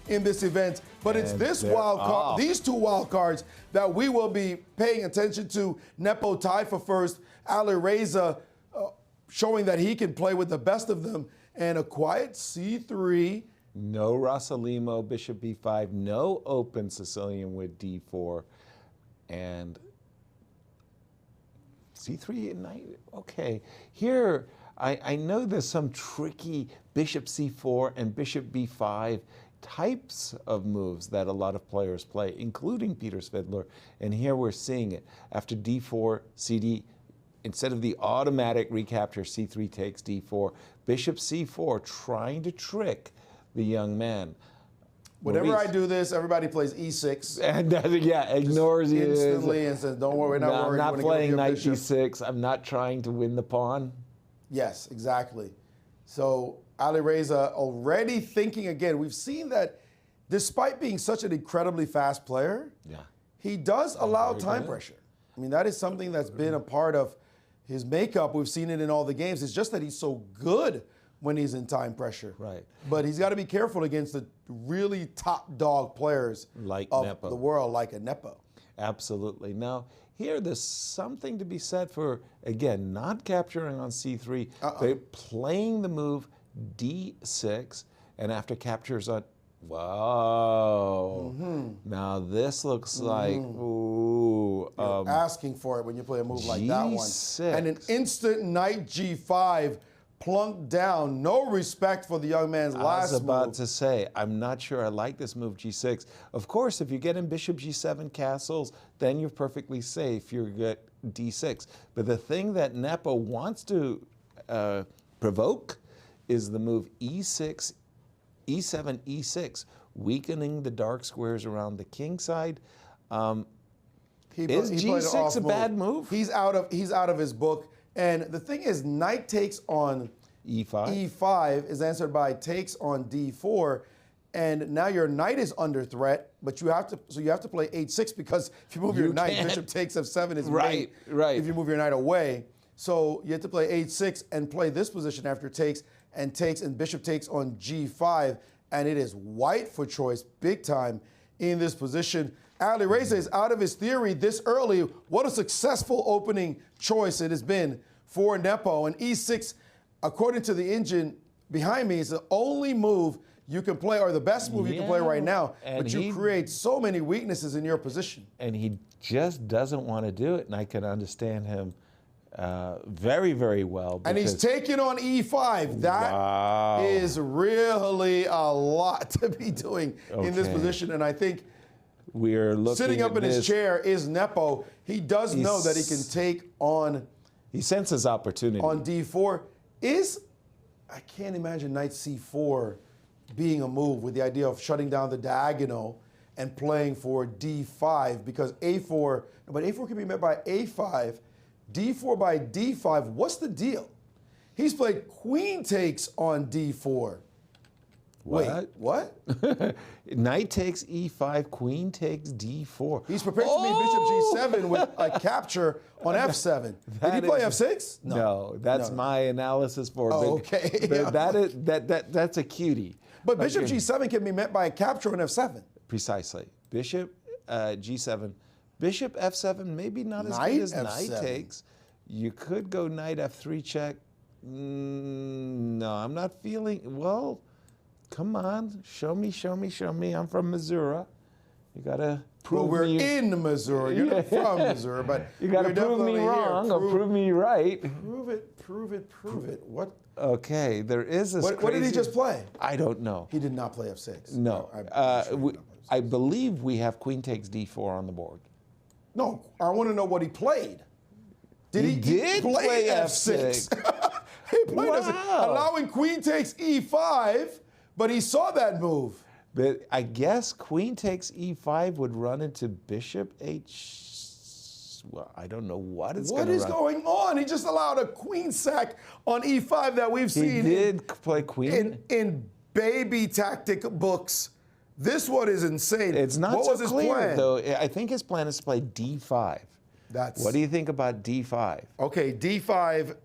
in this event. But it's And this they're wild card, off. these two wild cards that we will be paying attention to. Nepo tied for first. Alireza showing that he can play with the best of them. And a quiet C3. No Rossalimo, bishop b5, no open Sicilian with d4, and c3 and knight. Okay, here I know there's some tricky bishop c4 and bishop b5 types of moves that a lot of players play, including Peter Svidler, and here we're seeing it. After d4, cd, instead of the automatic recapture, c3 takes d4, bishop c4, trying to trick the young man. Whenever I do this, everybody plays e6. And yeah, ignores you instantly and says, "Don't worry, we're not worried." I'm not playing knight d6. I'm not trying to win the pawn. Yes, exactly. So Alireza already thinking again. We've seen that despite being such an incredibly fast player, he does allow time pressure. I mean, that is something that's been a part of his makeup. We've seen it in all the games. It's just that he's so good when he's in time pressure. Right. But he's got to be careful against the really top dog players like of Nepo. the world, like a Nepo. Absolutely. Now, here there's something to be said for, again, not capturing on c3, but playing the move d6, and after captures on, wow. Now this looks like, ooh. You're asking for it when you play a move like that one. G6. And an instant knight g5 plunked down. No respect for the young man's last move. I was about to say, I'm not sure I like this move, g6. Of course, if you get in bishop g7 castles, then you're perfectly safe. You get d6. But the thing that Nepo wants to provoke is the move e6, e7, e6, weakening the dark squares around the king side. Is g6 a bad move? He's out of his book. And the thing is, knight takes on e5 is answered by takes on d4, and now your knight is under threat. But you have to play h6, because if you move your knight, bishop takes f7 is mate. Right. If you move your knight away, so you have to play h6 and play this position after takes, and bishop takes on g5, and it is white for choice big time in this position. Alireza is out of his theory this early. What a successful opening choice it has been for Nepo. And e6, according to the engine behind me, is the only move you can play, or the best move you can play right now. But you create so many weaknesses in your position. And he just doesn't want to do it, and I can understand him very, very well. And he's taking on e5. That is really a lot to be doing in this position. And I think we're looking sitting up in his chair is Nepo. He does know that he can take on. He senses opportunity. On d4 I can't imagine knight c4 being a move with the idea of shutting down the diagonal and playing for d5, because a4, but a4 can be met by a5, d4 by d5. What's the deal? He's played queen takes on d4. What? Wait, what? Knight takes e5, queen takes d4. He's prepared to meet bishop g7 with a capture on f7. Did he play f6? No, that's my analysis for it. Okay. That's a cutie. But bishop g7 can be met by a capture on f7. Precisely. Bishop g7. Bishop f7, maybe not as good as knight takes. You could go knight f3 check. No, I'm not feeling, well, come on, show me. I'm from Missouri. You gotta prove we're in Missouri. You're not from Missouri, but you gotta prove me wrong or prove me right. Prove it. What? Okay, there is this. What did he just play? I don't know. He did not play f6. No, I believe we have queen takes d4 on the board. No, I want to know what he played. He did play f6. He played f6, allowing queen takes e5. But he saw that move. But I guess queen takes e5 would run into bishop h. Well, I don't know what it's going to run. What is going on? He just allowed a queen sack on e5 that we've seen. He did play queen? In baby tactic books. This one is insane. It's not what so was his clear, plan? though. I think his plan is to play d5. What do you think about d5? Okay, d5.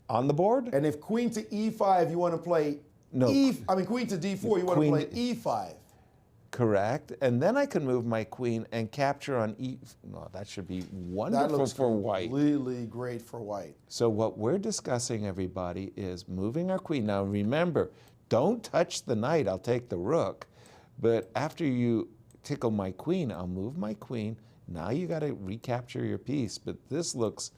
On the board? And if queen to e5, you want to play... No. queen to d4, you want to play e5. Correct. And then I can move my queen and capture on e. No, that should be That wonderful looks for white. completely great for white. So what we're discussing, everybody, is moving our queen. Now remember, don't touch the knight. I'll take the rook. But after you tickle my queen, I'll move my queen. Now you got to recapture your piece. But this looks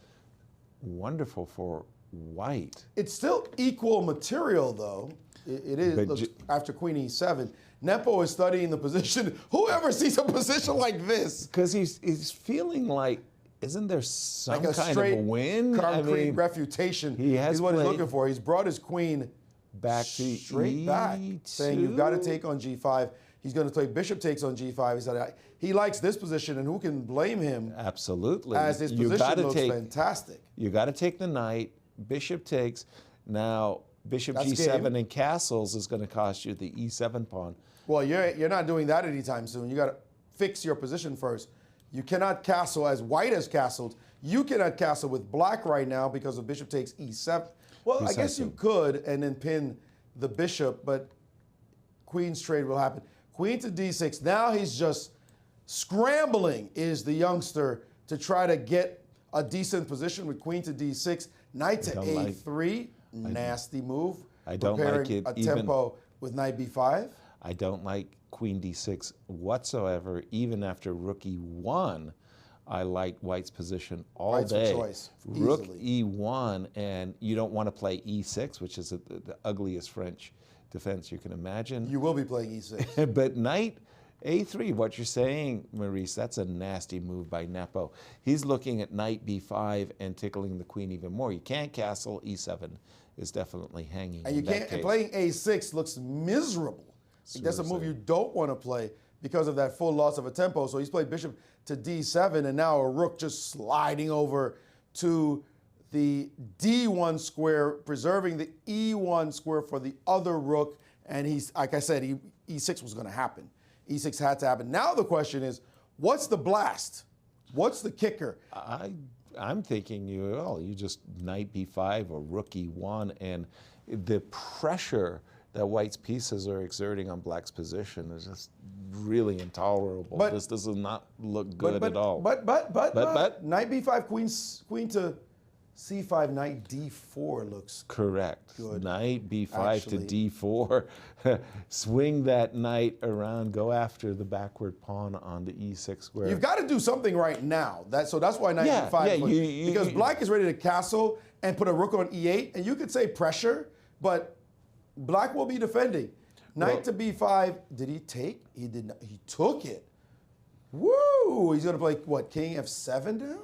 wonderful for white. It's still equal material, though. It is. But Looks, after queen e7, Nepo is studying the position. Whoever sees a position like this, Because he's feeling like, isn't there some like a kind straight of a win? concrete refutation, he has is what he's played looking for. He's brought his queen back to straight back, saying you've got to take on g5. He's going to play bishop takes on g5. He said he likes this position, and who can blame him? Absolutely. As his You position gotta looks take, fantastic. You got to take the knight. Bishop takes. Now bishop That's g7 game. and castles is going to cost you the e7 pawn. Well, you're not doing that anytime soon. You got to fix your position first. You cannot castle as white has castled. You cannot castle with black right now because of bishop takes e7. Well, I guess you could and then pin the bishop, but queen's trade will happen. Queen to d6. Now he's just scrambling, is the youngster, to try to get a decent position with queen to d6. Knight to a3. Nasty move. I don't Preparing like it a even- tempo with knight b5. I don't like queen d6 whatsoever. Even after rook e1, I like white's position all White's for day. choice, Rook easily. e1, and you don't want to play e6, which is the ugliest French defense you can imagine. You will be playing e6. But knight a3, what you're saying, Maurice, that's a nasty move by Nepo. He's looking at knight b5 and tickling the queen even more. You can't castle, e7 is definitely hanging. And you in that can't. case. Playing a6 looks miserable. That's a move Seriously. you don't want to play because of that full loss of a tempo. So he's played bishop to d7, and now a rook just sliding over to the d1 square, preserving the e1 square for the other rook. And he's, like I said, e6 was going to happen. E6 had to happen. Now the question is, what's the blast? What's the kicker? I'm thinking you just knight b5 or rook e1, and the pressure that white's pieces are exerting on black's position is just really intolerable. But- this does not look good but, at all. But knight b5, queen to c5, knight d4 looks Correct. good, Knight b5 actually. to d4. Swing that knight around, go after the backward pawn on the e6 square. You've got to do something right now. So that's why knight Yeah, b5 yeah, because black is ready to castle and put a rook on e8, and you could say pressure, but black will be defending. Knight to b5. Did he take? He did not. He took it. Woo! He's going to play what? King f7 now?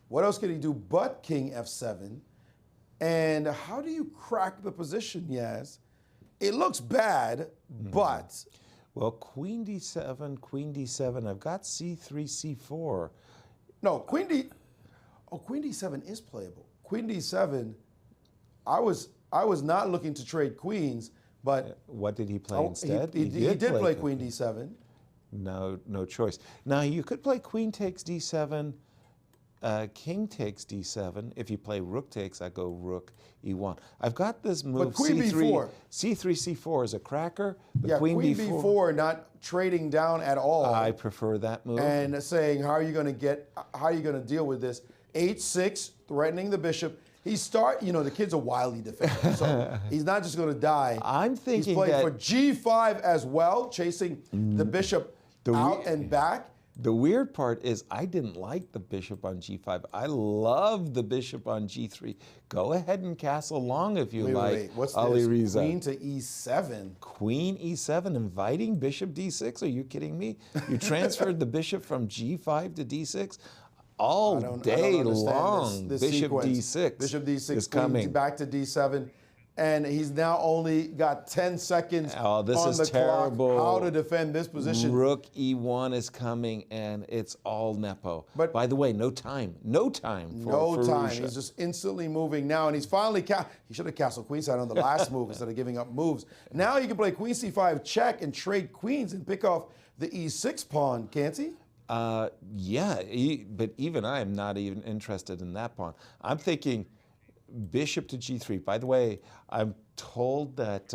What else can he do but king f7? And how do you crack the position, Yaz? It looks bad, but Well, queen d7, I've got c3, c4. no, queen d7 is playable. Queen d7, I was not looking to trade queens, but What did he play oh, instead? he did play queen d7. No choice. Now, you could play queen takes d7, king takes d7. If you play rook takes, I go rook e1. I've got this move, queen c3. b4. C3, c4 is a cracker. But Yeah, queen b4 not trading down at all. I prefer that move. And saying, how are you going to deal with this? H6, threatening the bishop. The kid's a wily defender, so he's not just going to die. I'm thinking he's playing that for g5 as well, chasing the bishop out and back. the weird part is I didn't like the bishop on g5. I love the bishop on g3. Go ahead and castle long if you like, What's this? Alireza. Queen to e7. Queen e7, inviting bishop d6? Are you kidding me? You transferred the bishop from g5 to d6? All I don't day understand long, this bishop sequence. d6 Bishop d6 is queen coming. back to d7, and he's now only got 10 seconds Oh, this on is the terrible. clock. How to defend this position? Rook e1 is coming, and it's all Nepo. But- by the way, no time for No time. Firouzja. He's just instantly moving now, and he's finally he should have castled queenside on the last move instead of giving up moves. Now he can play queen c5 check and trade queens and pick off the e6 pawn, can't he? Yeah, but even I am not even interested in that pawn. I'm thinking bishop to g3. By the way, I'm told that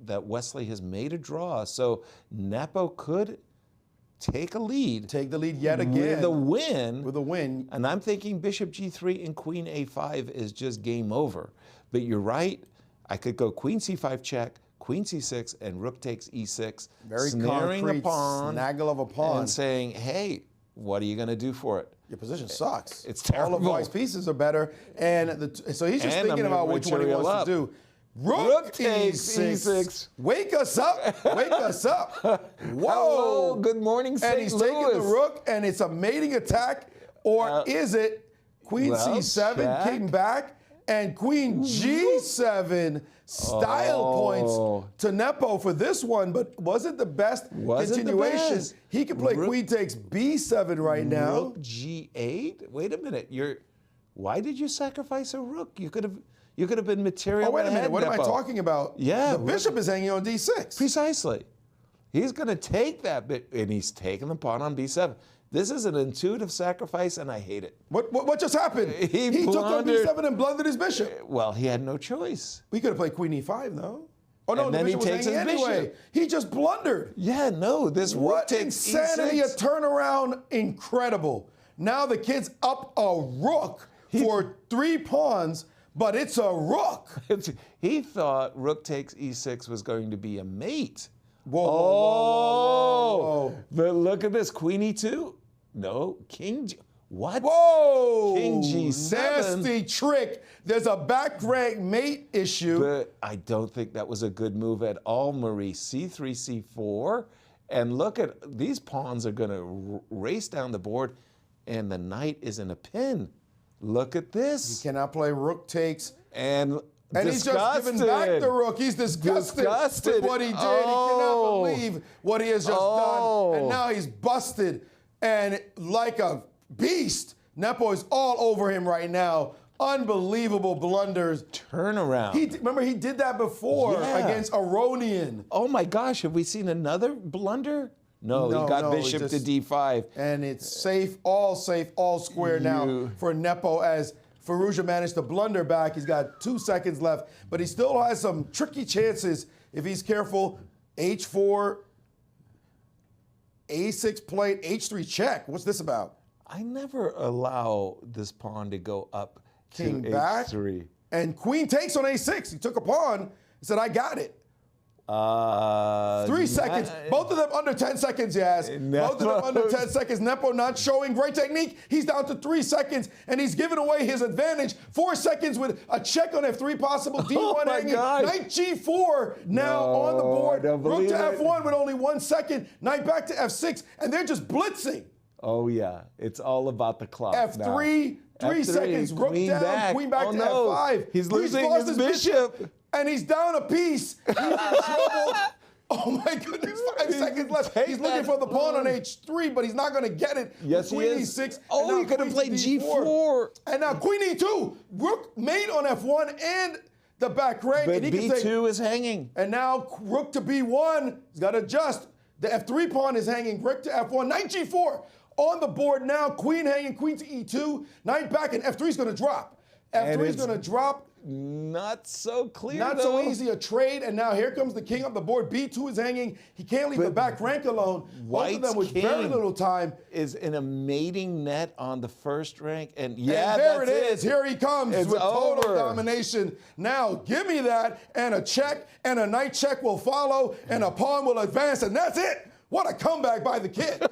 that Wesley has made a draw, so Nepo could take a lead. Take the lead yet again. With a win. With a win. And I'm thinking bishop g3 and queen a5 is just game over. But you're right. I could go queen c5 check, queen c6, and rook takes e6. Very snaring concrete a pawn. snaggle of a pawn. And saying, hey, what are you going to do for it? Your position sucks. It's terrible. All of White's pieces are better. And so he's just thinking about which one he wants to do. Rook takes e6. Wake us up. Wake us up. Whoa. Hello, good morning, St. And he's Louis. taking the rook, and it's a mating attack. Or is it queen c7, king back, and queen g7 style points to Nepo for this one? But was it the best continuation? The best. He can play queen takes b7 right now. Rook g8? Wait a minute. Why did you sacrifice a rook? You could have been material. Oh, wait a minute. What am I Nepo. talking about? Yeah. The bishop is hanging on d6. Precisely. He's going to take that bit, and he's taking the pawn on b7. This is an intuitive sacrifice, and I hate it. What just happened? He took on b7 and blundered his bishop. Well, he had no choice. We could have played queen e5, though. Oh, no, And the then bishop he was takes hanging his anyway. bishop. He just blundered. Yeah, no, this rook What takes insanity, e6. a turnaround, incredible. Now the kid's up a rook for 3 pawns, but it's a rook. He thought rook takes e6 was going to be a mate. Whoa, whoa, whoa, whoa, whoa. But look at this, queen e2. No, king G. What? Whoa! King g7. Nasty trick. There's a back rank mate issue. But I don't think that was a good move at all, Marie. c3, c4. And look at, these pawns are going to race down the board, and the knight is in a pin. Look at this. He cannot play rook takes. And he's just given back the rook. He's disgusted with what he did. He cannot believe what he has just done. And now he's busted. And like a beast, Nepo is all over him right now. Unbelievable blunders. Turnaround. Remember, he did that before against Aronian. Oh my gosh, have we seen another blunder? No, he got bishop to d5. And it's safe, all square now for Nepo as Firouzja managed to blunder back. He's got 2 seconds left, but he still has some tricky chances if he's careful. H4, A6 plate, H3 check. What's this about? I never allow this pawn to go up King to back. H3. And queen takes on A6. He took a pawn and said, I got it. 3 seconds. Both of them under 10 seconds, Yaz. Both of them under 10 seconds. Nepo not showing great technique. He's down to 3 seconds, and he's giving away his advantage. 4 seconds with a check on F3 possible. D1 hanging. Knight G4 now on the board. Rook to F1 with only 1 second. Knight back to F6, and they're just blitzing. Oh, yeah. It's all about the clock F3, now. 3 seconds. Rook down, queen back to F5. He's losing his bishop. And he's down a piece. He's in trouble. Oh my goodness, 5 seconds left. He's looking for the pawn on H3, but he's not going to get it. Yes, queen he is. E6. Oh, he could have played G4. And now queen E2. Rook mate on F1 and the back rank. But and he B2 is hanging. And now rook to B1. He's got to adjust. The F3 pawn is hanging. Rook to F1. Knight G4 on the board now. Queen hanging. Queen to E2. Knight back, and F3 is going to drop. F3 is going to drop. Not so clear, Not so easy a trade, and now here comes the king up the board. B2 is hanging. He can't leave the back rank alone. Both of them with very little time. Is in a mating net on the first rank, and and there it is. Here he comes with total domination. Now give me that, and a check, and a knight check will follow, and a pawn will advance, and that's it. What a comeback by the kid.